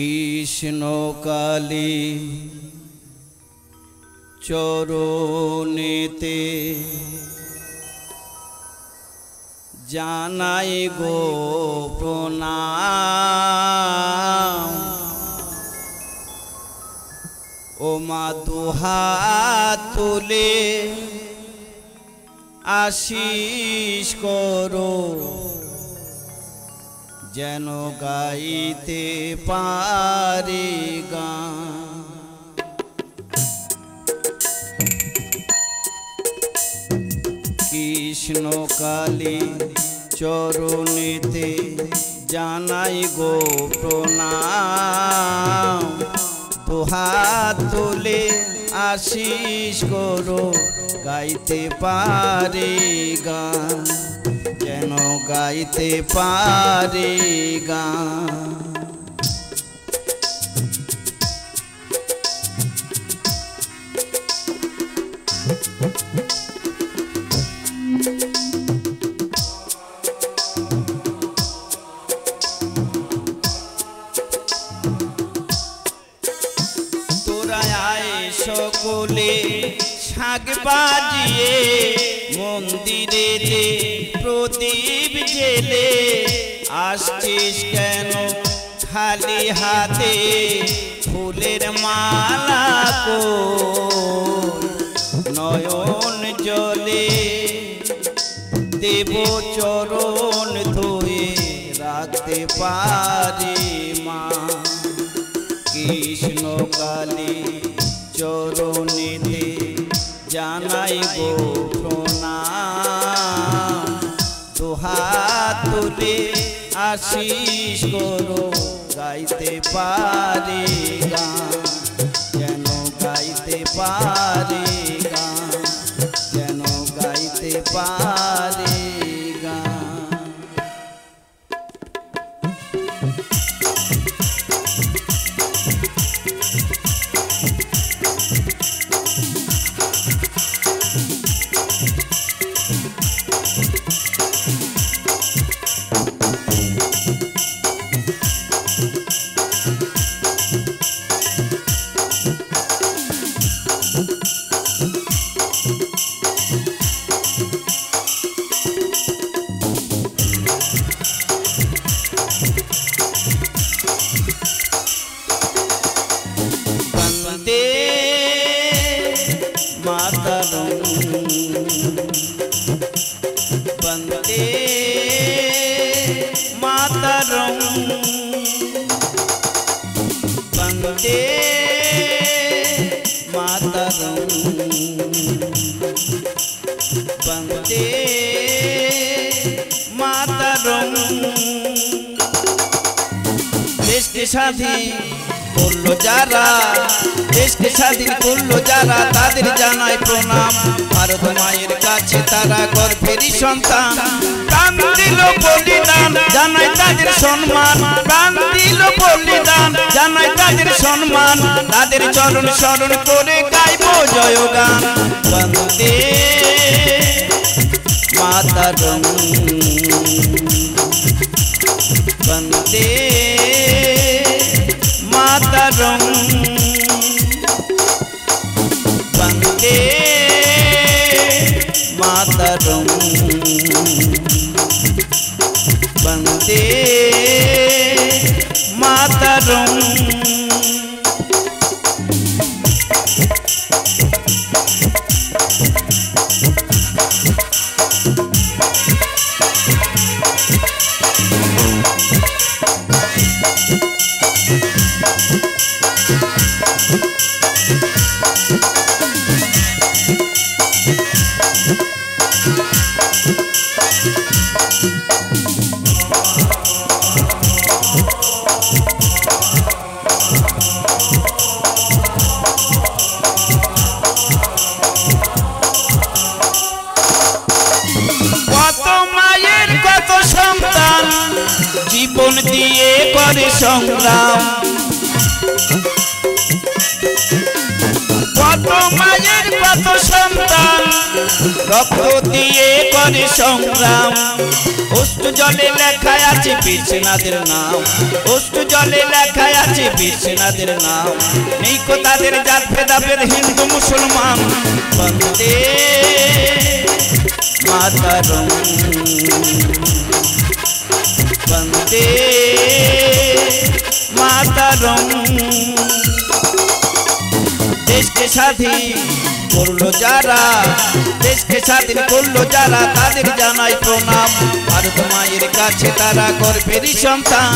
কৃষ্ণ কালী চরণেতে জানাই গো প্রণাম। ও মা দুহাত তুলে আশীষ করো, যেন গাইতে পারি গান। কৃষ্ণ কালী চরণেতে জানাই গো প্রণাম। দুহাত তুলে আশীষ করো, গাইতে পারি গান, যেন গাইতে পারি গান। তোরা আয় সকলে শাক বাজিয়ে, মন্দিরে প্রদীপ জেলে, আসছিস কেন খালি হাতে, ফুলের মালা কই নয়ন জলে, দেব চরণ ধুয়ে রাখতে পারি মা। কৃষ্ণ কালী চরণেতে জানাই গো প্রণাম। দুহাত তুলে আশীষ করো, গাইতে পারি গান, যেন গাইতে পারি গান, যেন গাইতে পারি গান। বন্দে মাতরম, বন্দে মাতরম, বন্দে মাতরম, বন্দে মাতরম। দেশকে স্বাধীন করলো যারা, দেশকে স্বাধীন করলো যারা, তাদের জানাই প্রণাম। ভারত মায়ের কাছে তারা গর্ভেরই সন্তান, প্রাণ দিল বলিদান, জানাই তাদের সম্মান। প্রাণ দিল বলিদান, জানাই তাদের সম্মান। তাদের চরণ স্মরণ করে গাইব জয়গান। বন্দে মাতরম, বন্দে মাতরম, বন্দে মাতরম, বন্দে মাতরম। জীবন দিয়ে করে সংগ্রাম, কত মায়ের কত সন্তান রক্ত দিয়ে করে সংগ্রাম অশ্রু জলে লেখা আছে বীর সেনাদের নাম অশ্রু জলে লেখা আছে বীর সেনাদের নাম নেই কো তাদের জাত ভেদাভেদ হিন্দু মুসলমান বন্দে মাতরম বন্দে মাতরম देश के স্বাধীন করলো যারা দেশকে স্বাধীন করলো যারা তাদের জানাই প্রণাম ভারত মায়ের কাছে তারা গর্বেরই সন্তান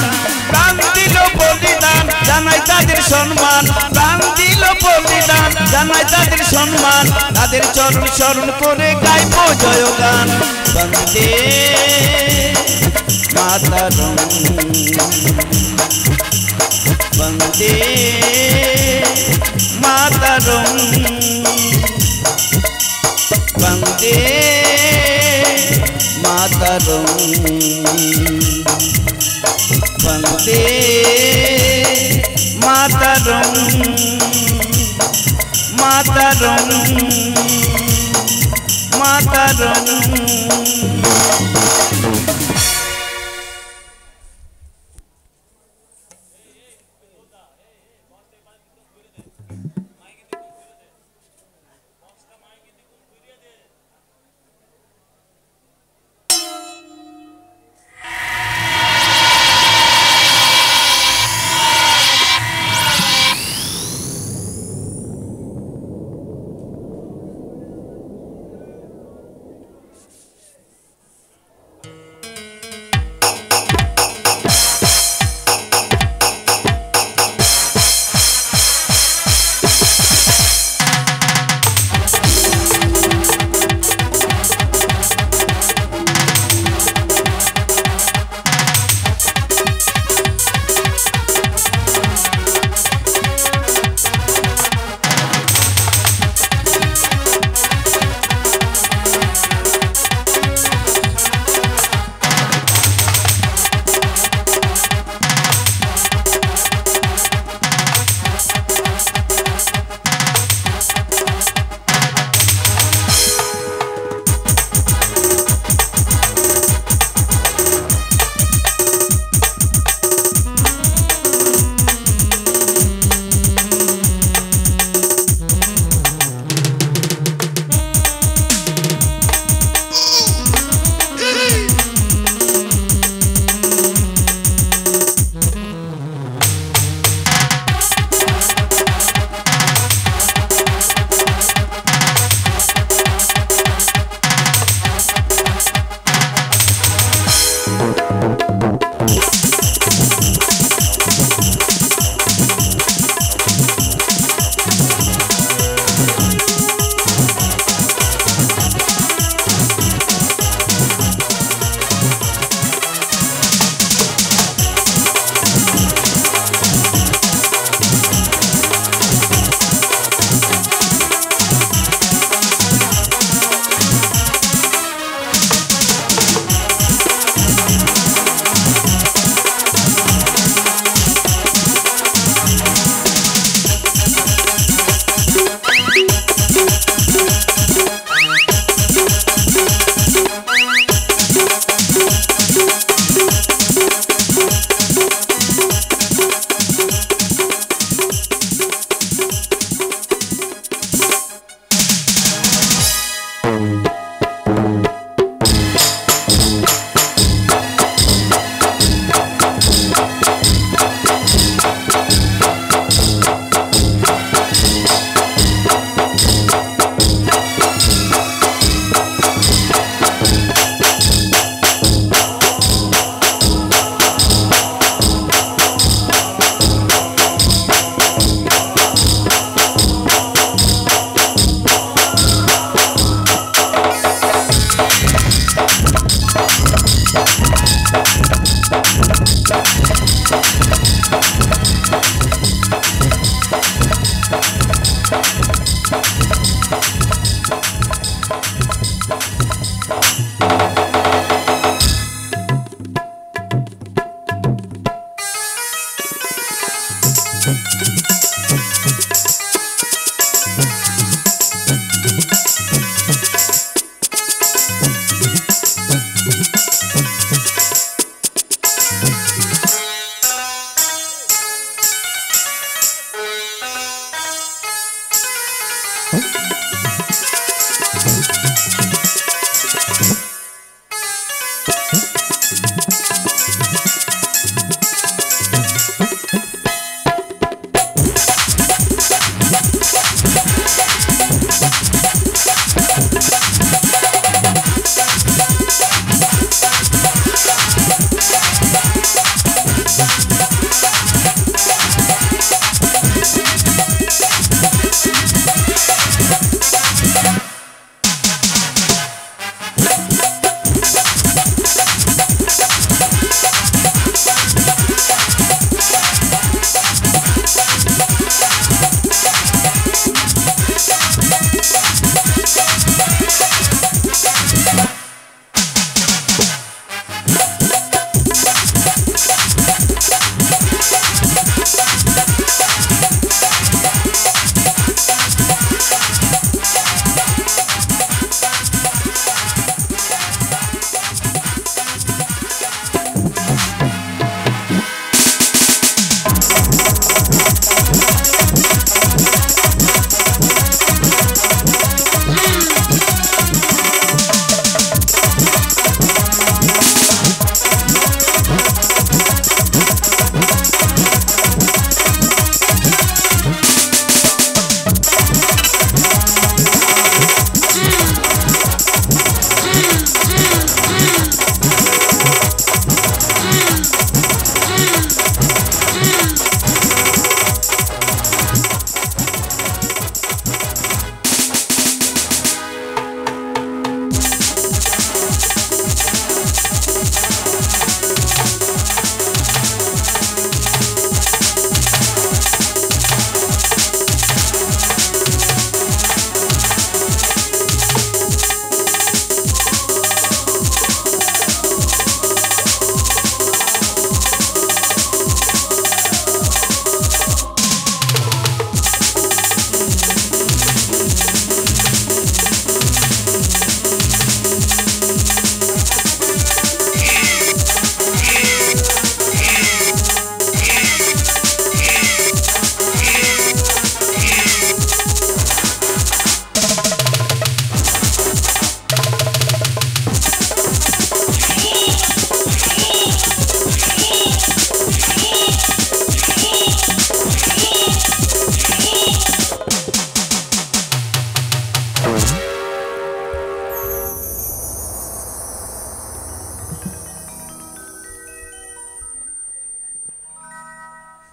প্রাণ দিল বলিদান জানাই তাদের সম্মান প্রাণ দিল বলিদান জানাই তাদের সম্মান তাদের চরণ স্মরণ করে গাইব জয়গান বন্দে মাতরম বন্দে মাতরম বন্দে মাতরম বন্দে মাতরম মাতরম মাতরম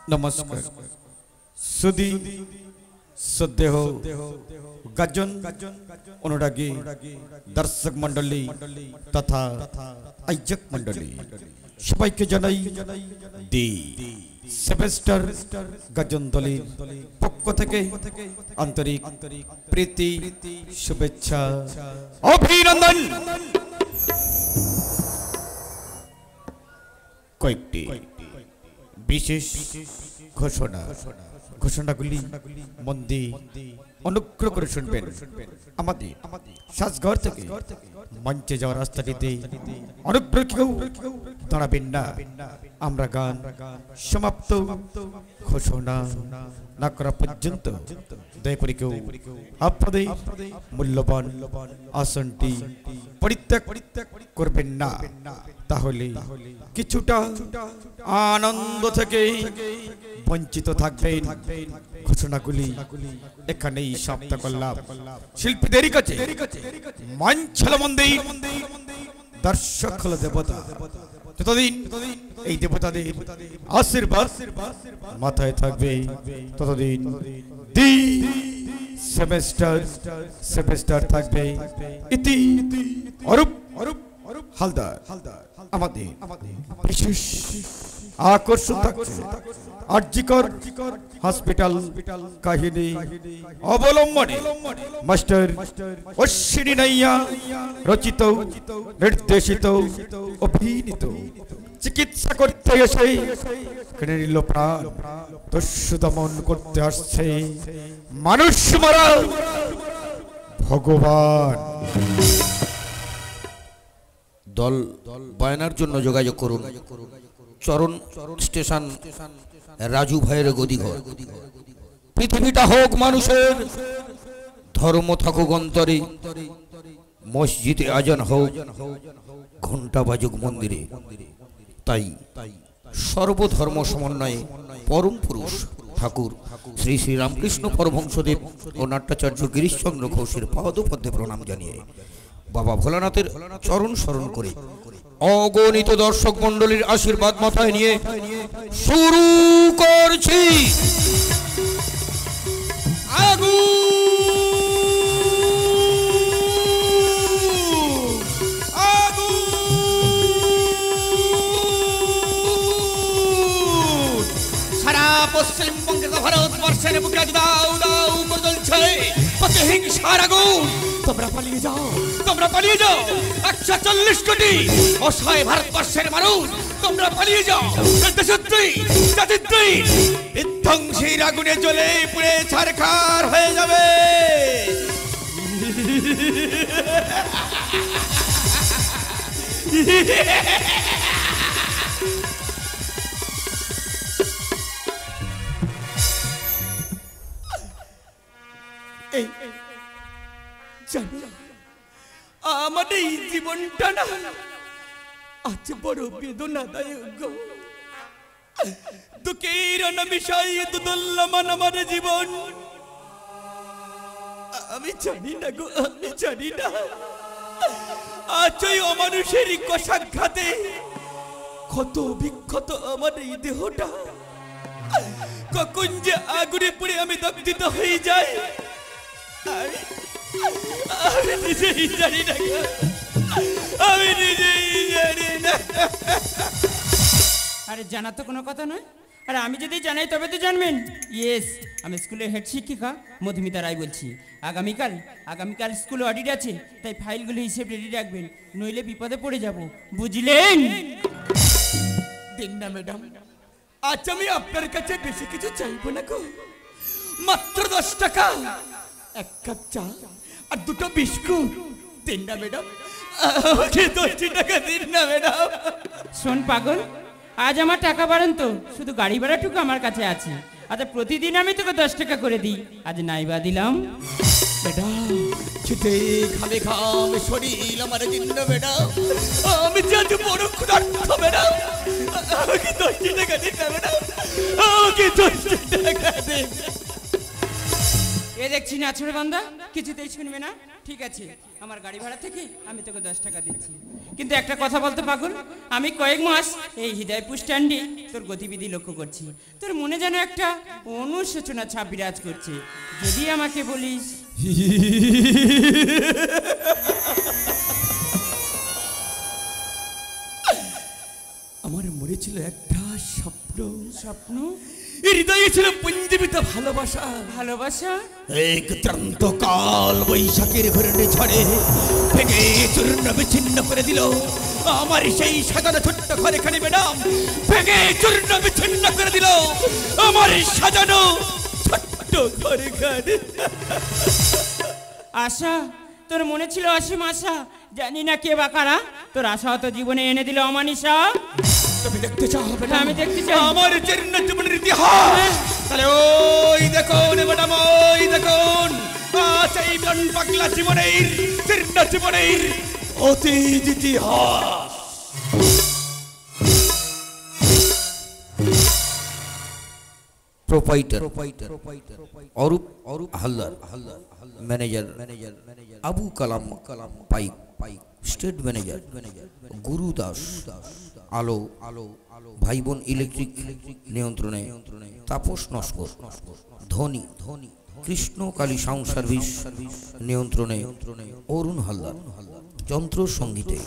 नमस्कार सुधी सदेह गजन अनुरागी दर्शक मंडली तथा आयोजक मंडली सबाई के जानाई दी सेमेस्टर गजन दलिर पक्ष थेके आंतरिक प्रीति शुभेच्छा अभिनंदन कयेकटी विशेष घोषणा घोषणागुली मन दिए अनुग्रह करे शुनबेन साजघर थेके मंचे जाওয়ার रास्ताটিতে अनुग्रह केउ दाঁড়াবেন না আমরা গান সমাপ্ত ঘোষণা না করা পর্যন্ত দয়া করে কেউ আপনাদের মূল্যবান আসনটি পরিত্যাগ করবেন না তাহলে কিছুটা আনন্দ থেকে বঞ্চিত থাকবেন ঘোষণাগুলি এখানেই সমাপ্ত করলাম শিল্পীদের কাছে মঞ্চল মন্দির দর্শক হলো দেবতা ততদিন এই দেবতাদের আশীর্বাদ মাথায় থাকবে ততদিন দি সেমেস্টার থাকবে ইতি অরূপ হালদার আমাদের বিশেষ আকর্ষণ থাকছে আরজিকর হসপিটাল কাহিনী অবলম্বনে মাস্টার অশ্বিনী নাইয়া রচিত নির্দেশিত অভিনীত চিকিৎসা করতে এসে নিল প্রাণ দস্যু দমন করতে আসছে মানুষ মারা ভগবান দল বয়ানার জন্য যোগাযোগ করুন চরণ স্টেশন রাজু ভাইয়ের গদিঘর পৃথিবীটা হোক মানুষের ধর্ম থাকুক অন্তরে, মসজিদে আজান হোক, ঘণ্টা বাজুক মন্দিরে। তাই সর্বধর্ম সমন্বয়ে পরম পুরুষ ঠাকুর শ্রী শ্রী রামকৃষ্ণ পরমহংসদেব ও নাট্যাচার্য গিরিশচন্দ্র ঘোষের পাদপদ্মে প্রণাম জানিয়ে বাবা ভোলানাথের চরণ স্মরণ করে অগণিত দর্শক মণ্ডলীর আশীর্বাদ মাথায় নিয়ে শুরু করছি পশ্চিমবঙ্গে ভারতবর্ষের বুকে দাও দাও করে জ্বলছে প্রতিহিংসার আগুন। তোমরা পালিয়ে যাও, তোমরা পালিয়ে যাও। 140 কোটি অসহায় ভারতবর্ষের মানুষ, তোমরা পালিয়ে যাও। জাতিদ্রোহী বিধ্বংসীর আগুনে জ্বলে পুড়ে ছারখার হয়ে যাবে। আমার এই জীবনটা না আজ বড় বেদনাদায়ক। দুঃখের বিষয় দুদুল্যমান আমার জীবন। আমি জানি না গো, আমি জানি না আজ ওই অমানুষের কষাঘাতে ক্ষত বিক্ষত আমার এই দেহটা কখন যে আগুনে পুড়ে আমি দগ্ধিত হয়ে যাই আমি নিজেই জানি না, আমি নিজেই জানি না। আরে জানা তো কোনো কথা নয়। আরে আমি যদি জানাই তবে তো জানবেন। ইয়েস, আমি স্কুলের হেড শিক্ষিকা মধুমিতা রায় বলছি। আগামীকাল স্কুলে অডিট আছে, তাই ফাইলগুলো হিসেব রেডি রাখবেন, নইলে বিপদে পড়ে যাব, বুঝলেন? দিন না ম্যাডাম, আজ আমি আপনার কাছে বেশি কিছু চাইবো না গো। মাত্র 10 টাকা, 1 কাপ চা আর 2টো বিস্কুট দিন না ম্যাডাম। আমাকে 10 টাকা দিন না ম্যাডাম। শোন পাগল, আজ আমার টাকা বাড়ান তো, শুধু গাড়ি ভাড়াটুকু আমার কাছে আছে। আচ্ছা প্রতিদিন আমি তোকে 10 টাকা করে দিই, আজ নাইবা দিলাম। ম্যাডাম খেতে খাবে খামে শরীর আমার দিন না ম্যাডাম। আমি যে আজ বড় ক্ষুধার্ত ম্যাডাম। আমাকে 10 টাকা দিন না ম্যাডাম, আমাকে 10 টাকা দিন। এ দেখছি না ছোট বান্দা, কিছুতেই শুনবে না। ঠিক আছে, আমার গাড়ি ভাড়া থেকে আমি তোকে 10 টাকা দিচ্ছি। কিন্তু একটা কথা বলতে পাগল, আমি কয়েক মাস এই হৃদয়পুর স্ট্যান্ডে তোর গতিবিধি লক্ষ্য করছি। তোর মনে যেন একটা অনুশোচনা ছাপ বিরাজ করছে। যদি আমাকে বলিস আমার মনে ছিল একটা স্বপ্ন, স্বপ্ন হৃদয়ে ছিল পঞ্জীবিত ভালোবাসা। ভালোবাসা এক ক্রান্তকাল বৈশাখের ঘূর্ণি ঝড়ে ভেঙে চূর্ণ বিচ্ছিন্ন করে দিল আমার সেই সাজানো ছোট্ট ঘরখানি ম্যাডাম। ভেঙে চূর্ণ বিচ্ছিন্ন করে দিল আমার সাজানো ছোট্ট ঘরখানি। আশা, তোর মনে ছিল অসীম আশা, জানি না কে বা কারা তোর আশা তো জীবনে এনে দিল অমানিসা। তুমি দেখতে চাও? আমি দেখতে চাই আমার জীর্ণ জীবনের ইতিহাস। তাহলে ওই দেখুন ম্যাডাম, ওই দেখুন এই পাগলা জীবনের জীর্ণ জীবনের অতীত ইতিহাস। প্রোপাইটার অরূপ হালদার, ম্যানেজার আবু কালাম পাইক, স্টেট ম্যানেজার গুরু দাস, আলো ভাই বোন ইলেকট্রিক নিয়ন্ত্রণে তাপস নস্কর, ধনী কৃষ্ণ কালী সাউন্ড সার্ভিস নিয়ন্ত্রণে অরুণ হালদার, যন্ত্র সঙ্গীতে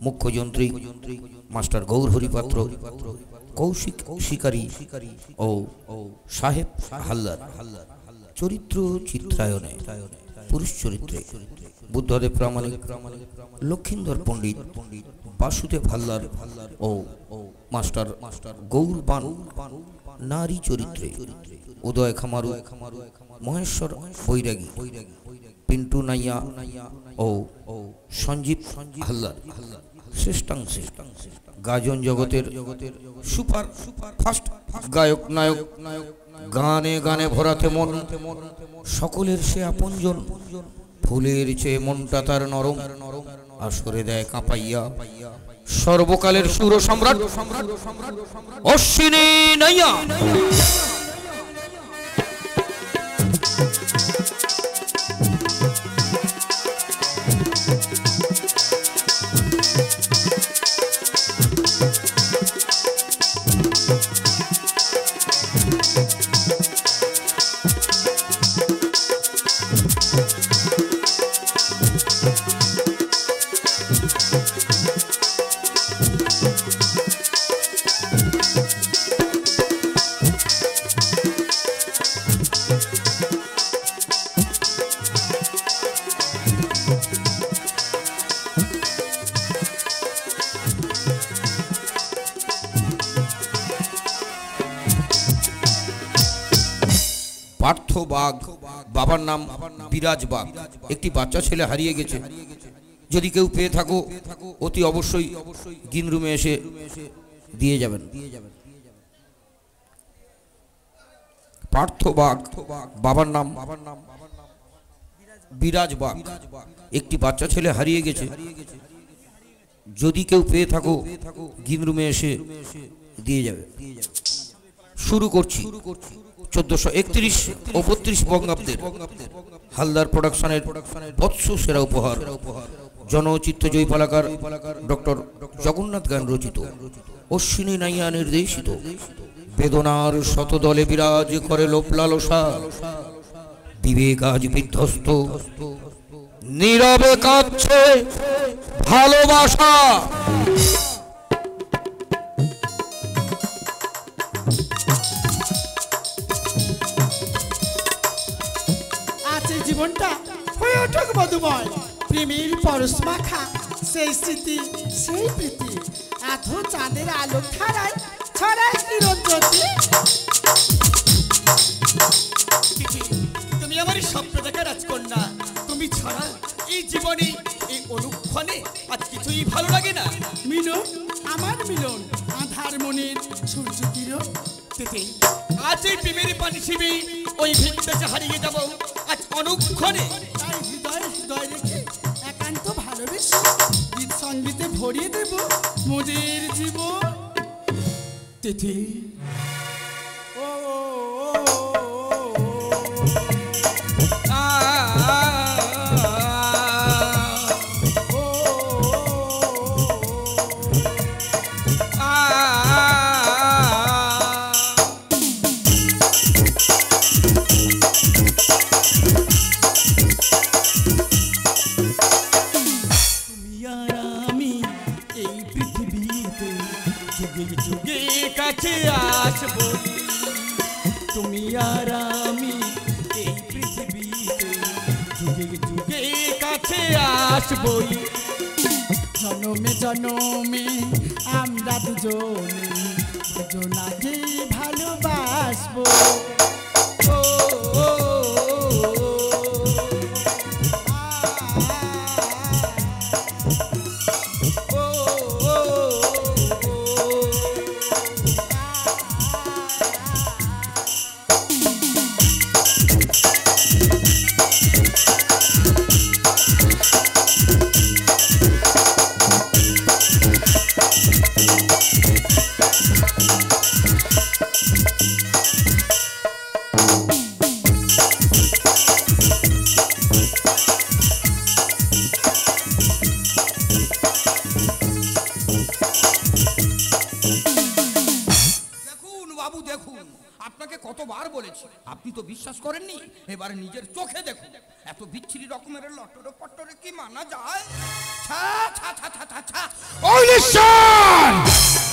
মুখ্য যন্ত্রী মাস্টার গৌর হরিপাত্র, কৌশিক শিকারী ও সাহেব হালদার। চরিত্র চিত্রায়নে পুরুষ চরিত্রে বুদ্ধদেব প্রামাণিক, লক্ষিন্দর পণ্ডিত, বাসুদেব হালদার ও মাস্টার গৌর বান। নারী চরিত্রে উদয় খামারু, মহেশ্বর বৈরাগী, পিন্টু নাইয়া ও সঞ্জীব হালদার। শ্রেষ্ঠাংশে গাজন জগতের সুপার ফাস্ট গায়ক নায়ক, গানে গানে ভরাতে মন, সকলের সে আপনজন, ফুলের চেয়ে মনটা তার নরম, আসরে দেয় কাঁপাইয়া সর্বকালের সুর সম্রাট অশ্বিনী নাইয়া। পার্থ বাঘ, বাবার নাম বিরাজ বাঘ। একটি বাচ্চা ছেলে হারিয়ে গেছে, যদি কেউ পেয়ে থাকো অতি অবশ্যই গ্রিন রুমে এসে দিয়ে যাবেন। পার্থ বাঘ, বাবার নাম বিরাজ বাঘ। একটি বাচ্চা ছেলে হারিয়ে গেছে, যদি কেউ পেয়ে থাকো গ্রিন রুমে এসে দিয়ে যাবে। শুরু করছি 1431 ও 32 বঙ্গাব্দের হালদার প্রোডাকশনের বৎস সেরা উপহার, জনচিত্র জয়পালাকার ডক্টর জগন্নাথ গান রচিত, অশ্বিনী নাইয়া নির্দেশিত, বেদনার শতদলে বিরাজ করে লোপ লালসা, বিবেক আজ বিধ্বস্ত, নীরবে কাঁদছে ভালোবাসা। জীবনটা হয়ে ওঠুক মধুময়, প্রেমের পরশ মাখা সেই স্মৃতি, সেই প্রীতি, এত চাঁদের আলো ধারায় ছড়ায় চিরজ্যোতি। তুমি আমার স্বপ্ন দেখা রাজকন্যা, তুমি ছাড়া এই জীবনে এই অনুক্ষণে আজ কিছুই ভালো লাগে না। মিলন, আমার মিলন, আধার মনের সূর্য কিরণ। আজ এই প্রেমের পানি শিবি ওই ভিত্তিতে হারিয়ে যাব আজ অনুক্ষণে। তাই হৃদয় হৃদয় রেখে একান্ত ভালোবেসে গীত সঙ্গীতে ভরিয়ে দেব মোদের জীবন। তিথি ও তুমি আর আমি এই পৃথিবীতে যুগে যুগে কাছে আসবই। জনমে জনমে আমরা দুজনে দুজনাকে ভালোবাসবো। আপনি তো বিশ্বাস করেননি, এবারে নিজের চোখে দেখুন। এত বিচ্ছিরি রকমের লটরে পটরে কি মানা যায়?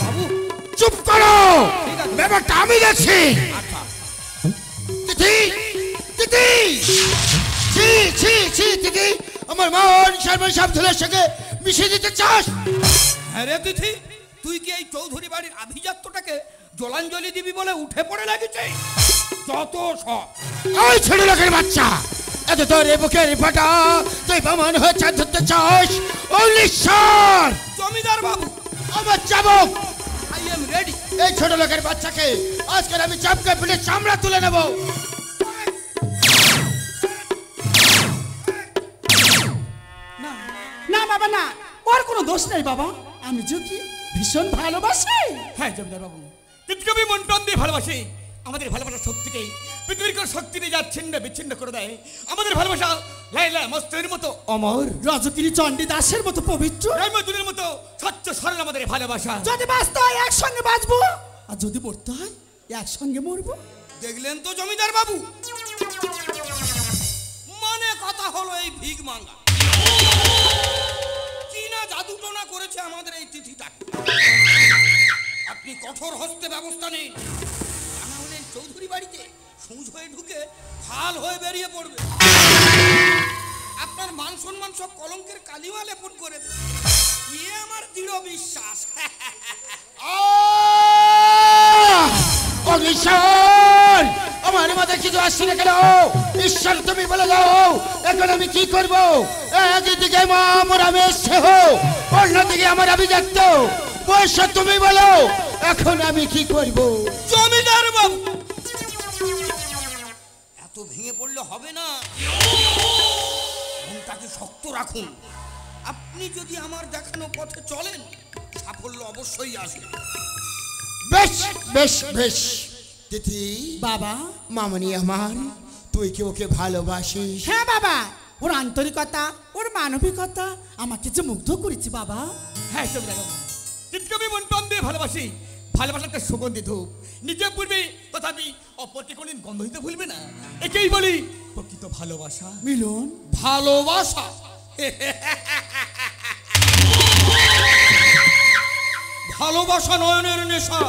বাবু চুপ করো, ব্যাপারটা আমি দেখছি। তিথি, তিথি, ছি ছি ছি, তিথি আমার মন সর্বন সব ধুলোর সঙ্গে মিশিয়ে দিতে চাস? হ্যাঁ রে তিথি, তুই কি এই চৌধুরী বাড়ির আভিজাত্যটাকে জলাঞ্জলি দিবি বলে উঠে পড়ে লাগেছে? যত সব ওই ছেলে লোকের বাচ্চা, এত তোর বুকের ফাটা, তুই প্রমাণ হয়ে চাঁদ ধরতে চাস? ও নিঃস্বার জমিদার বাবু, আমার চাবুক। I am ready. এই ছোট লোকের বাচ্চাকে আজকের আমি চাপকে পিঠে চামড়া তুলে নেব। না বাবা না, ওর কোনো দোষ নেই বাবা। আমি যদি ভীষণ ভালোবাসি। হ্যাঁ জমিদার বাবু, পৃথিবী মন প্রাণ দিয়ে ভালোবাসে। আমাদের ভালোবাসার শক্তিকে পৃথিবীর কোন শক্তি দিয়ে যা ছিন্ন বিচ্ছিন্ন করে দেয়। আমাদের ভালোবাসা লাইলা মস্তের মতো অমর, রজকিনী চণ্ডী দাসের মতো পবিত্র, রামদুলের মতো স্বচ্ছ সরল আমাদের ভালোবাসা। যদি বাঁচতে হয় একসঙ্গে বাঁচবো, আর যদি মরতে হয় একসঙ্গে মরবো। দেখলেন তো জমিদার বাবু, মানে কথা হলো এই ভিক মাঙ্গা চীনা জাদু টোনা করেছে আমাদের এই তিথিটা। আপনি কঠোর হস্তে ব্যবস্থা নিন, তা না হলে চৌধুরী বাড়িতে সুজ হয়ে ঢুকে ফাল হয়ে বেরিয়ে পড়বে। আপনার মান সম্মান সব কলঙ্কের কালিমা লেপন করে দেবে, ইয়ে আমার দৃঢ় বিশ্বাস। ঈশ্বর, আমার মাথায় কিছু আসছে না কেন? ঈশ্বর তুমি বলে দাও, এখন আমি কি করব? একদিকে মা আমার আমের সেহ, অন্যদিকে আমার আভিজাত্য। ঈশ্বর তুমি বলো, এখন আমি কি করব? জমিদার বাবু, এত ভেঙে পড়লে হবে না, মনটাকে শক্ত রাখুন। আপনি যদি আমার দেখানো পথে চলেন, সাফল্য অবশ্যই আসবে। বেশ বেশ বেশ। তিথি বাবা, মামনি আমার, তুই কি ওকে ভালোবাসিস? হ্যাঁ বাবা, ওর আন্তরিকতা, ওর মানবিকতা আমাকে যে মুগ্ধ করেছে বাবা। হ্যাঁ জমিদার বাবু, আমি মন প্রাণ দিয়ে ভালোবাসি। ভালোবাসাটা সুগন্ধি ধূপ, নিজে পূর্বে তথাপি অপরকে কোনদিন গন্ধ দিতে ভুলবে না। একেই বলি প্রকৃত ভালোবাসা। মিলন, ভালোবাসা ভালোবাসা নয়নের নেশা,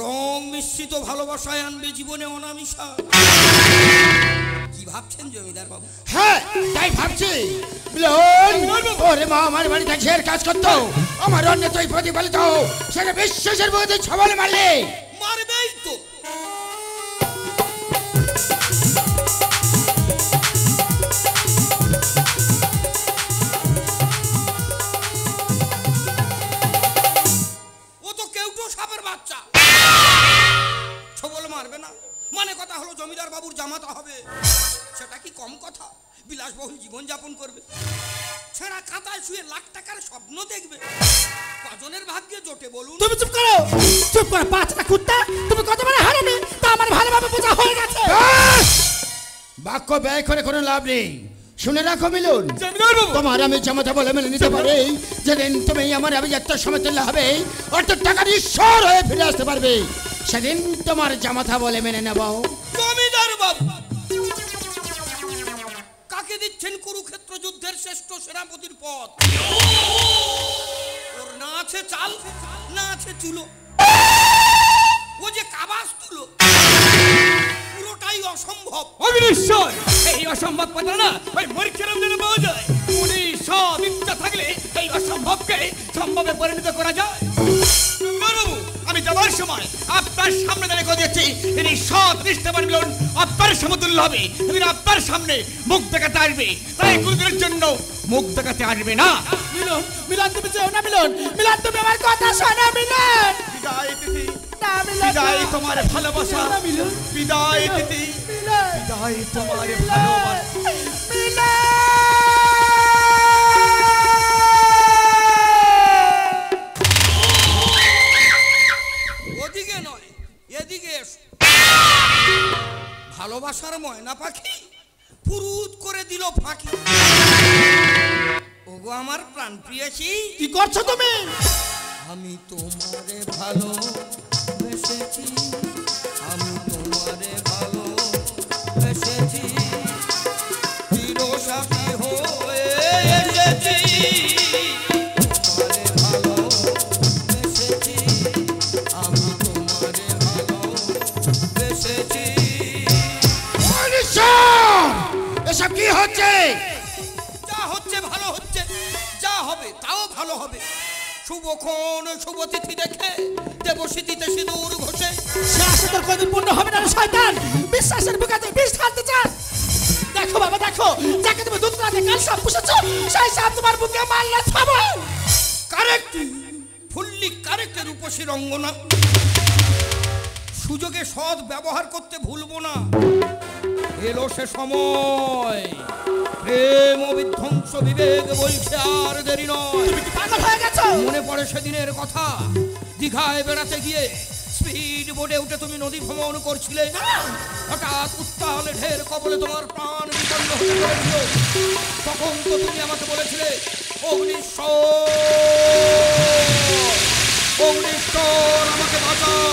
রং মিশ্রিত ভালোবাসায় আনবে জীবনে অনামিশা। কি ভাবছেন জমিদার বাবু? হ্যাঁ তাই ভাবছি। মিলন, ওরে মা আমার বাড়িতে ঘের কাজ করতো, আমার অন্য তুই প্রতিফলিত, সেটা বিশ্বাসের মধ্যে ছবল মারলে। মারবেই তো। ও তো কেউটো সাপের বাচ্চা, ছবল মারবে না। মানে কথা হলো জমিদার বাবুর জামাতা হবে, সেটা কি কম কথা? বিলাসবহুল জীবন যাপন করবে, ছেঁড়া খাতায় শুয়ে লাখ টাকার স্বপ্ন দেখবে। কজনের ভাগ্যে জোটে বলুন? তুমি চুপ করো, চুপ করো বাচ্চা কুত্তা। তুমি কতবার হারাবে তা আমার ভালোভাবে বোঝা হয়ে গেছে। বাক্য ব্যয় করে কোনো লাভ নেই। শুনে রাখো মিলন, জমিদার বাবু, তোমার আমি জামাতা বলে মেনে নিতে পারি, যেদিন তুমি আমার আভিজাত্য সমতুল্য হবে, অর্থাৎ টাকার ঈশ্বর হয়ে ফিরে আসতে পারবে, সেদিন তোমার জামাতা বলে মেনে নেব। জমিদার বাবু, কাকে দিচ্ছেন কুরুক্ষেত্র যুদ্ধের শ্রেষ্ঠ সেনাপতির পদ? ওর না আছে চাল, না আছে চুলো, ও যে কাবাস তুলো, পুরোটাই অসম্ভব। অবিশ্বাস, এই অসম্ভব কথা না ওই মূর্খের মধ্যে পাওয়া যায়। উনি সব ইচ্ছা থাকলে এই অসম্ভবকে সম্ভবে পরিণত করা যায়। বাবু, আমি যাবার সময় আপনার সামনে দাঁড়িয়ে কথা দিচ্ছি, তিনি সৎ নিষ্ঠাবান মিলন আপনার সমতুল্য হবে। তিনি আপনার সামনে মুখ দেখাতে আসবে, তাই কোনদিনের জন্য মুখ দেখাতে আসবে না। মিলন, মিলন তুমি যেও না। মিলন, মিলন তুমি আমার কথা শোনো। মিলন, বিদায় তিথি, না মিলন, বিদায় তোমার ভালোবাসা, মিলন, বিদায় তিথি, মিলন, বিদায় তোমার ভালোবাসা। ওদিকে নয়, এদিকে এসো। ভালোবাসার ময়না পাখি ফুরুত করে দিল ফাঁকি। ওগো আমার প্রাণ প্রিয়সী, কি করছো তুমি? আমি তোমারে ভালোবেসেছি, আমি তোমারে ভালোবেসেছি, চিরসাথী হয়ে এসেছি, তোমারে ভালোবেসেছি, আমি তোমারে ভালোবেসেছি। এসব কি হচ্ছে? যা হচ্ছে ভালো হচ্ছে, যা হবে তাও ভালো হবে। শুভক্ষণ শুভ তিথি দেখে দেবশীতিতে সিঁদুর ঘষে। সে আশা তোর কোনদিন পূর্ণ হবে না রে শয়তান। বিশ্বাসের বুকাতে বিষ ঢালতে চাস? দেখো বাবা দেখো, যাকে তুমি দুধ রাতে কাল সাপ পুষেছো, সেই সাপ তোমার বুকে মারলে ছাবো। কারেক্ট, ফুললি কারেক্ট রূপসী রঙ্গনা। সুযোগে সৎ ব্যবহার করতে ভুলবো না। এলো সে সময়, প্রেম ও বিধ্বংস বিবেক বলছে আর দেরি নয়। তুমি কি পাগল হয়ে গেছো? মনে পড়ে সেদিনের কথা, দীঘায় বেড়াতে গিয়ে স্পিড বোটে উঠে তুমি নদী ভ্রমণ করছিলে। হঠাৎ উত্তাল ঢের কবলে তোমার প্রাণ বিপন্ন হয়ে পড়েছিল। তখন তো তুমি আমাকে বলেছিলে, অগ্নিশ্বর আমাকে বাঁচাও।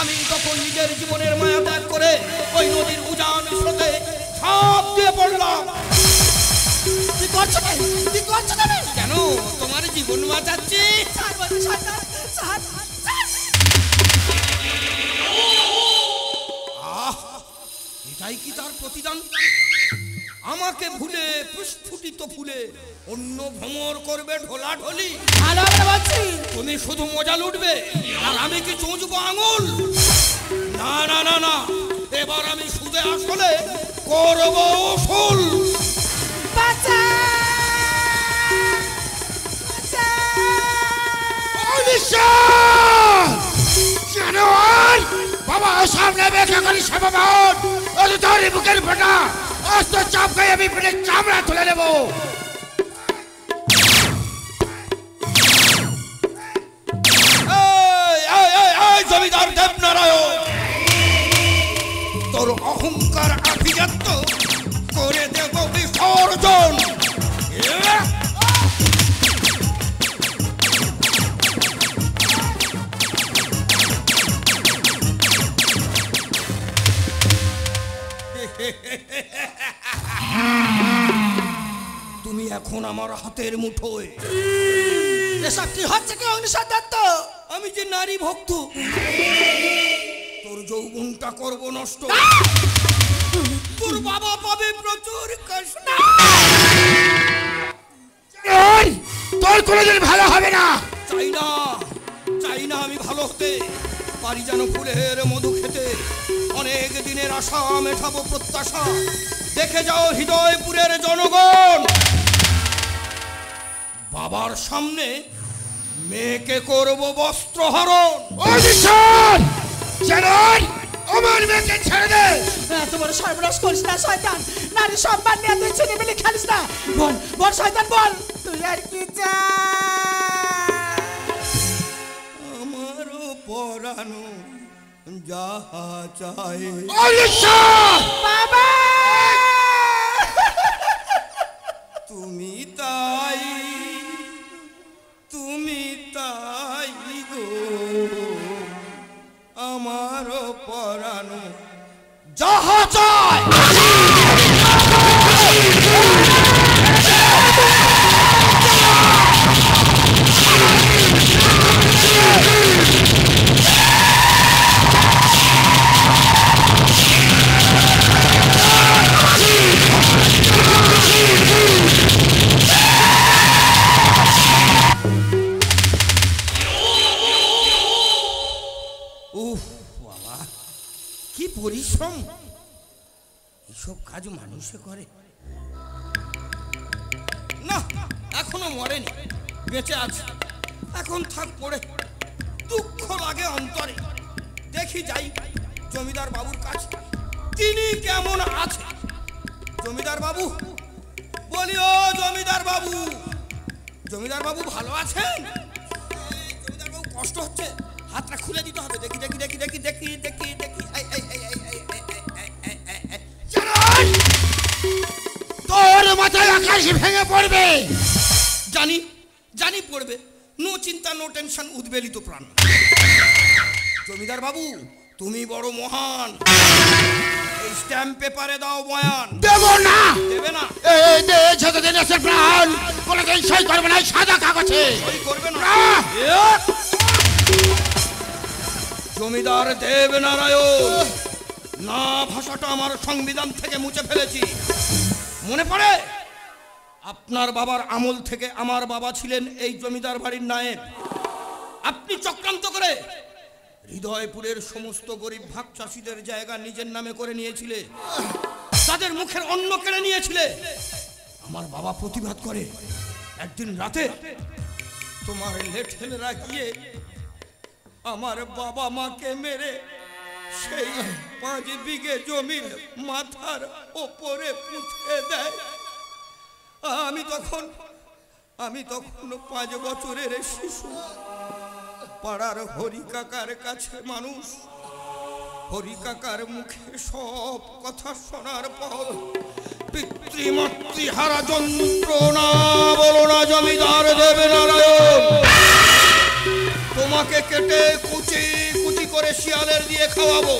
আমি তখন নিজের জীবনের মায়া ত্যাগ করে ওই নদীর উজান স্রোতে ঝাঁপ দিয়ে পড়লাম। কি করছো তুমি? কি করছো তুমি? কেন? তোমার জীবন বাঁচাচ্ছি। ছাড় বলছি, শয়তান, ছাড়, ছাড়। এটাই কি তার প্রতিদান? আমাকে ভুলে প্রস্ফুটিত ফুলে অন্য ভ্রমর করবে ঢোলাঢলি। ভালো করে বলছি। তুমি শুধু মজা লুটবে আর আমি কি চুঁচবো আঙুল? না না না না, এবার আমি সুদে আসলে করব উসুল। বাঁচা! বাবা সামনে বেঁকে করি সভাবন, ওই তোর বুকের ফাটা অস্ত চাপ খাই আমি পেটে চামড়া তুলে নেব। জমিদার দেবনারায়ণ, তোর অহংকার আভিজাত্য করে দেব বিসর্জন। তুমি এখন আমার হাতের মুঠোয়। এসব কি হচ্ছে কি অগ্নিশ্বর দত্ত? আমি যে নারী ভক্ত, তোর যৌবনটা করব নষ্ট। তোর বাবা পাবে প্রচুর কষ্ট। তোর কোনোদিন ভালো হবে না। চাই না, চাই না আমি ভালো হতে, পারি যেন ফুলের মধু খেতে। অনেক দিনের আশা মেটাবো প্রত্যাশা। দেখে যাও হৃদয়পুরের জনগণ, বাবার সামনে মেয়েকে করব বস্ত্রহরণ। আমার মেয়েকে ছেড়ে দে। এত বড় সর্বনাশ করিস না শয়তান। নারী সম্মান নিয়ে তুই ছেলেমেলে খেলিস না। বল বল শয়তান বল, তুই আর কি চাস? আমারও পরানো যাহা চাই। বাবা! তুমি তাই, তুমি তাই গো, আমারও পরানো যাহা চাই। পরিশ্রম, এসব কাজ মানুষে করে না। এখনো মরেনি, বেঁচে আছে। এখন থাক পড়ে, দুঃখ লাগে অন্তরে। দেখি যাই জমিদার বাবুর কাছে, তিনি কেমন আছে। জমিদার বাবু, বলি ও জমিদার বাবু, জমিদার বাবু ভালো আছেন? জমিদার বাবু কষ্ট হচ্ছে, হাতটা খুলে দিতে হবে। দেখি দেখি দেখি দেখি দেখি দেখি দেখি তোর মাথায় আকাশ ভেঙে পড়বে। জানি জানি পড়বে, নো চিন্তা নো টেনশন, উদ্বেলিত প্রাণ। জমিদার বাবু তুমি বড় মহান, এই স্ট্যাম্প পেপারে দাও বয়ান। দেব না। দেবে না? এই দে যতদিন আছে প্রাণ, কোনোদিন সই করবে না সাদা কাগজে। সই করবে না? জমিদার দেবনারায়ণ, না ভাষাটা আমার সংবিধান থেকে মুছে ফেলেছি। মনে পড়ে আপনার বাবার আমল থেকে আমার বাবা ছিলেন এই জমিদার বাড়ির নায়েব। আপনি চক্রান্ত করে হৃদয়পুরের সমস্ত গরিব ভাগ চাষিদের জায়গা নিজের নামে করে নিয়েছিলে, তাদের মুখের অন্ন কেড়ে নিয়েছিলে। আমার বাবা প্রতিবাদ করে একদিন রাতে তোমার লেঠেলরা গিয়ে আমার বাবা মাকে মেরে সেই 5 বিঘে জমির মাথার ওপরে পুঁতে দেয়। আমি তখন 5 বছরের শিশু। পাড়ার হরি কাকার কাছে মানুষ। হরি কাকার মুখে সব কথা শোনার পর পিতৃমাতৃহারা যন্ত্রণা বলো না জমিদার দেবনারায়ণ, তোমাকে কেটে কুচি কুচি করে শিয়ালের দিয়ে খাওয়াবো।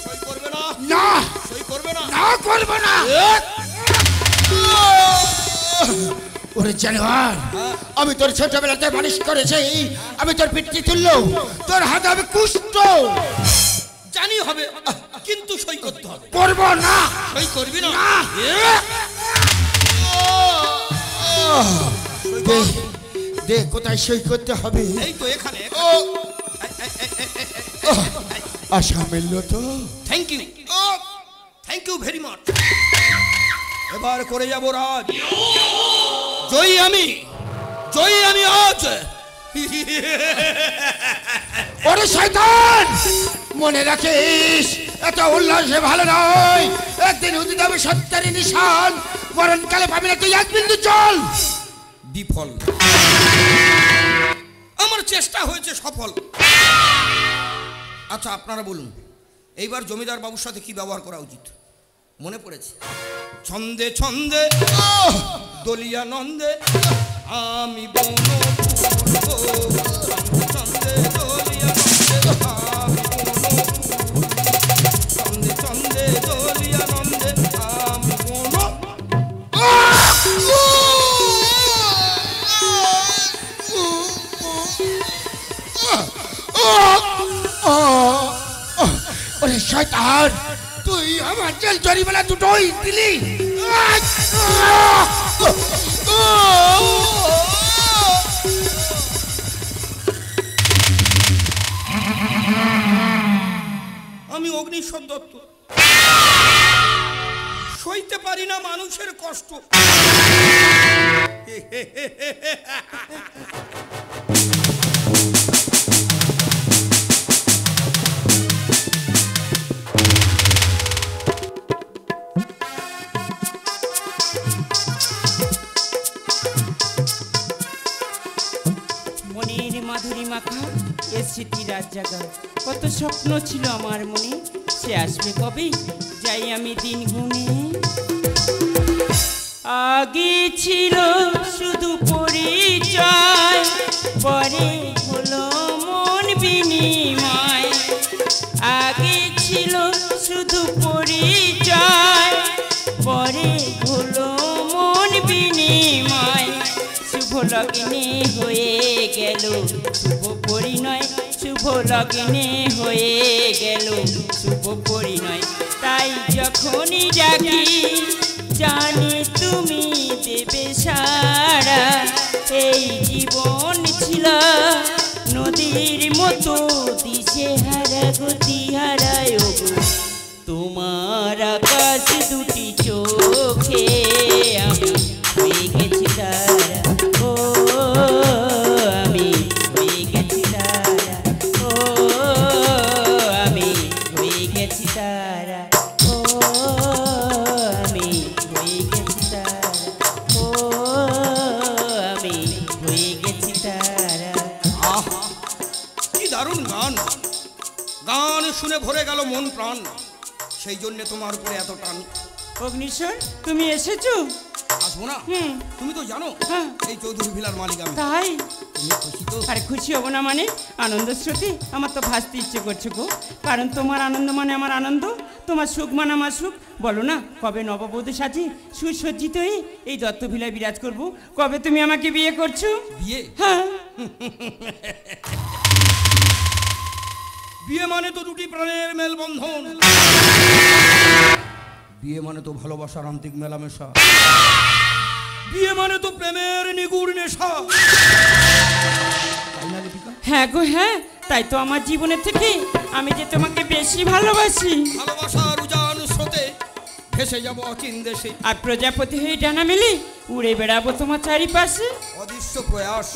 সই করবে না? না, সই করবে না? না করব না। ওরে জানোয়ার, আমি তোর ছোটবেলাতে মানুষ করেছি, আমি তোর পিতৃতুল্য, তোর হাতে আমি কুষ্ঠ। জানি হবে, কিন্তু সই করতে হবে। করব না। সই করবি না? দে, কোথায় সই করতে হবে? এই তো এখানে। আশা মিলল তো? Thank you, thank you very much. এবার করে যাব রাজ। জয়ী আমি, জয়ী আমি আজ। ওরে শয়তান, মনে রাখিস এত উল্লাসে ভালো নয়। একদিন উদিত হবে সত্যের নিশান, মরণকালে পাবি না তুই এক বিন্দু জল। বিফল। আমার চেষ্টা হয়েছে সফল। আচ্ছা আপনারা বলুন, এইবার জমিদার বাবুর সাথে কি ব্যবহার করা উচিত? মনে পড়েছে, ছন্দে ছন্দে দলিয়া নন্দে আমি ছন্দে দলিয়া নন্দে আমি ছন্দে ছন্দে দলিয়া নন্দে আমি ওরে শয়তান, তুই আমার জেল জরিমানা দুটোই দিলি। আমি অগ্নিশ্বর দত্ত, সইতে পারি না মানুষের কষ্ট। মনের মাধুরী মাখা এ স্মৃতি রাত জাগা, কত স্বপ্ন ছিল আমার মনে, সে আসবে কবে যাই আমি দিন গুনে। আগে ছিল শুধু পরিচয়, পরে হলো মন বিনিময়। আগে ছিল শুধু পরিচয়, পরে হলো মন বিনিময়। শুভ লগ্নে হয়ে গেল শুভ পরিণয়, শুভ লগ্নে হয়ে গেল শুভ পরিণয়। তাই যখনই ডাকি জানি তুমি দেবে সারা। এই জীবন ছিল নদীর মতো দিশে হারা গতি হারায় গো, তোমার আকাশ দুটি চোখে আমি হয়ে গেছি তারা। ও আমি হয়ে গেছি তারা, ও আমি হয়ে গেছি তারা, ও আমি হয়ে গেছি তারা, ও আমি হয়ে গেছি তারা। আহ, কি দারুণ গান! গান শুনে ভরে গেল মন প্রাণ, সেই জন্য তোমার উপরে এত টান। অগ্নিশ্বর, তুমি এসেছো? আসবো না? হুম। তুমি তো জানো হ্যাঁ। এই চৌধুরী ভিলার মালিক আমি। তাই? তুমি খুশি তো? আরে খুশি হব না মানে? আনন্দ স্রোতে আমার তো ভাসতে ইচ্ছে করছে গো, কারণ তোমার আনন্দ মানে আমার আনন্দ, তোমার সুখ মানে আমার সুখ। বলো না, কবে নববধূ সাজি সুসজ্জিত হয়ে এই দত্ত ভিলায় বিরাজ করব? কবে তুমি আমাকে বিয়ে করছো? বিয়ে? হ্যাঁ। বিয়ে মানে তো দুটি প্রাণের মেলবন্ধন। বিয়ে মানে তো ভালোবাসার আন্তিক মেলামেশা। বিয়ে মানে তো প্রেমের নিগুড় নেশা। তাই না দীপিকা? হ্যাঁ গো হ্যাঁ, তাই তো আমার জীবনের থেকে আমি যে তোমাকে বেশি ভালোবাসি। ভালোবাসার উজান স্রোতে ভেসে যাবো অচিন দেশে। আর প্রজাপতি হয়ে ডানা মেলে উড়ে বেড়াবো তোমার চারিপাশে। অদৃশ্য প্রয়াস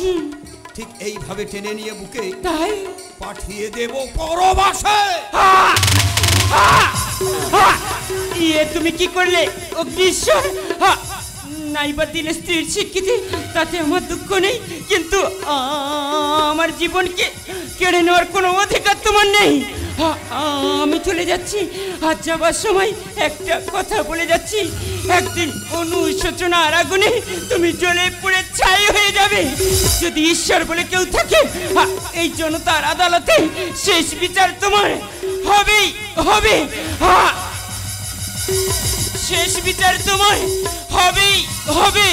ঠিক এইভাবে টেনে নিয়ে বুকে তাই পাঠিয়ে দেব পরবাসে। ইয়ে তুমি কি করলে অগ্নিশ্বর? নাইবা দিলে স্ত্রীর স্বীকৃতি, তাতে আমার দুঃখ নেই, কিন্তু আমার জীবনকে কেড়ে নেওয়ার কোনো অধিকার তোমার নেই। আমি চলে যাচ্ছি, আর যাবার সময় একটা কথা বলে যাচ্ছি, একদিন অনুশোচনার আগুনে তুমি জ্বলে পুড়ে ছাই হয়ে যাবে। যদি ঈশ্বর বলে কেউ থাকে, এই জনতার আদালতে শেষ বিচার তোমার হবেই হবে। শেষ বিচার তোমার হবেই হবে।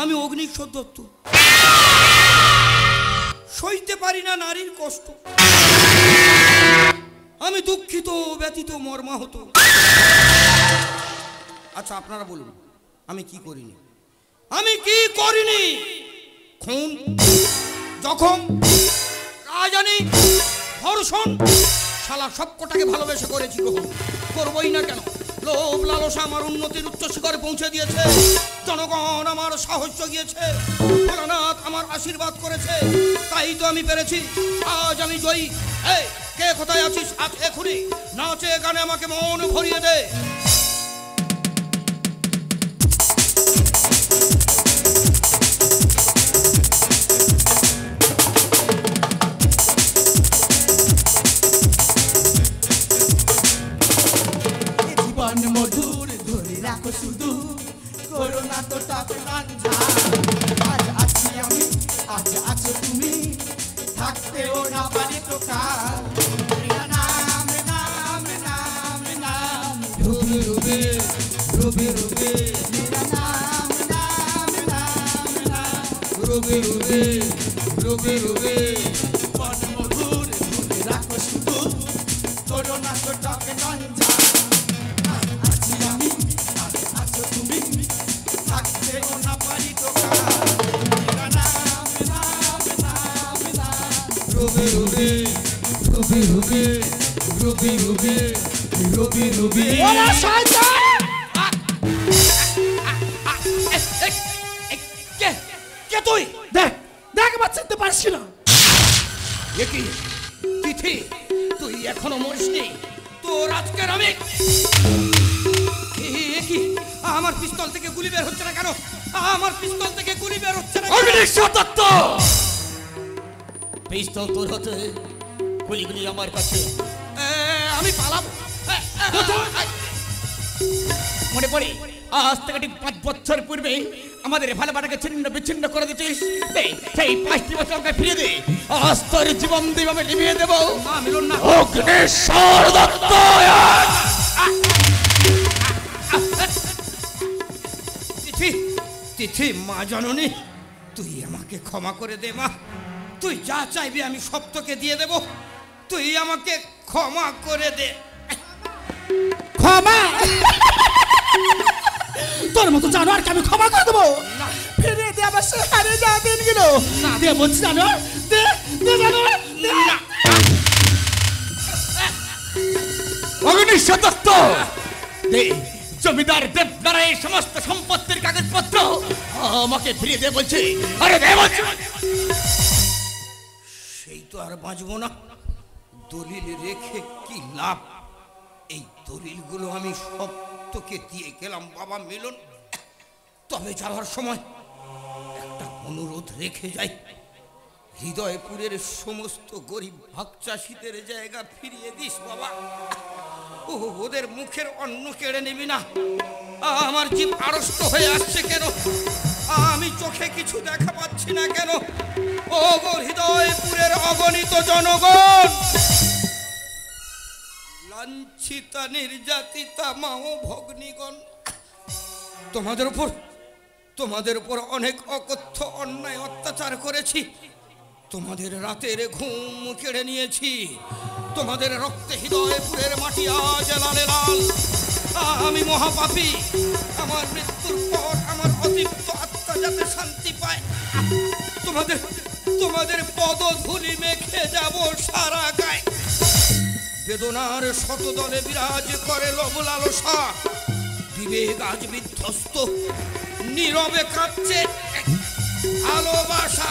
আমি অগ্নিশ্বর দত্ত, সইতে পারি না নারীর কষ্ট। আমি দুঃখিত, ব্যথিত, মর্মাহত। আচ্ছা আপনারা বলুন, আমি কি করিনি? আমি কি করিনি? খুন, জখম, রাজানি, ধর্ষণ, শালা সবকটাকে ভালোবেসে করেছি গ্রহণ। করবই না কেন? লোভ লালসা আমার উন্নতির উচ্চ শিখরে পৌঁছে দিয়েছে, জনগণ আমার সাহস জগিয়েছে, ভোলানাথ আমার আশীর্বাদ করেছে, তাই তো আমি পেরেছি। আজ আমি জয়ী। এই কে কোথায় আছিস? আজ এখনই নাচে গানে আমাকে মন ভরিয়ে দে। মধুর ধরে রাখো শুধু, করোনা তো তখন আজ আছি আমি, আজ আছো তুমি, থাকতেও না পারি তো কাল। নাম নাম নাম নাম রুবি রুবি রুবি রুবি, নাম নাম নাম নাম রুবি রুবি রুবি রুবি। মধুর ধরে রাখো শুধু, করোনা তো তখন Ruby Ruby Ruby Ruby Ruby Ruby Ruby. কে তুই? দেখ দেখ, আমার চিনতে পারছি না। কি তিথি, তুই এখনো মরিসনি? তোর আজকের আমি কি? আমার পিস্তল থেকে গুলি বের হচ্ছে না কেন? আমার পিস্তল থেকে গুলি বের হচ্ছে না? অগ্নিশ্বর দত্ত, পিস্তল তোর হাতে, গুলিগুলি আমার কাছে। আমি পালাবো। মনে পড়ে আজ থেকে ঠিক 5 বছর পূর্বে আমাদের ভালোবাসাকে ছিন্ন বিচ্ছিন্ন করে দিচ্ছিস, সেই 5টি বছর আমাকে ফিরে দে। আজ তোর জীবন দিয়ে আমি নিভিয়ে দেবো। মিলন না। অগ্নিশ্বর দত্ত, তিথি তিথি, মা জননী, তুই আমাকে ক্ষমা করে দে মা। তুই যা চাইবি আমি সব তোকে দিয়ে দেব, তুই আমাকে ক্ষমা করে দে। ক্ষমা? তোর মতো জানোয়ারকে আমি ক্ষমা করে দেবো? ফিরে দে আমার সে হারিয়ে যাওয়া দিনগুলো। দে বলছি জানোয়ার, দে দে জানোয়ার, দে। অগ্নিশ্বর দত্ত, দে জমিদার দেবনারায় সমস্ত সম্পত্তির কাগজপত্র আমাকে ফিরিয়ে দে বলছি। আরে দে বলছি। সেই তো আর বাঁচবো না। দলিল রেখে কি লাভ? এই দলিলগুলো আমি সব তোকে দিয়ে গেলাম বাবা মিলন। তবে যাওয়ার সময় একটা অনুরোধ রেখে যাই, হৃদয়পুরের সমস্ত গরিব ভাগ চাষিদের জায়গা ফিরিয়ে দিস বাবা। ওদের মুখের অন্ন কেড়ে নিবি না। আমার জীব আড়ষ্ট হয়ে আসছে কেন? আমি চোখে কিছু দেখা পাচ্ছি না কেন? ও গো হৃদয়পুরের অগণিত জনগণ, লাঞ্ছিতা নির্যাতিতা মা ও ভগ্নীগণ, তোমাদের উপর অনেক অকথ্য অন্যায় অত্যাচার করেছি। তোমাদের রাতের ঘুম কেড়ে নিয়েছি। তোমাদের রক্তে হৃদয়পুরের মাটি আজ লালে লাল। আমি মহাপাপী। আমার মৃত্যুর পর আমার অতৃপ্ত আত্মা যাতে শান্তি পায়, তোমাদের পদধূলি মেখে যাব সারা গায়ে। বেদনার শতদলে বিরাজ করে লোভ লালসা, বিবেক আজ বিধ্বস্ত, নীরবে কাঁপছে ভালোবাসা।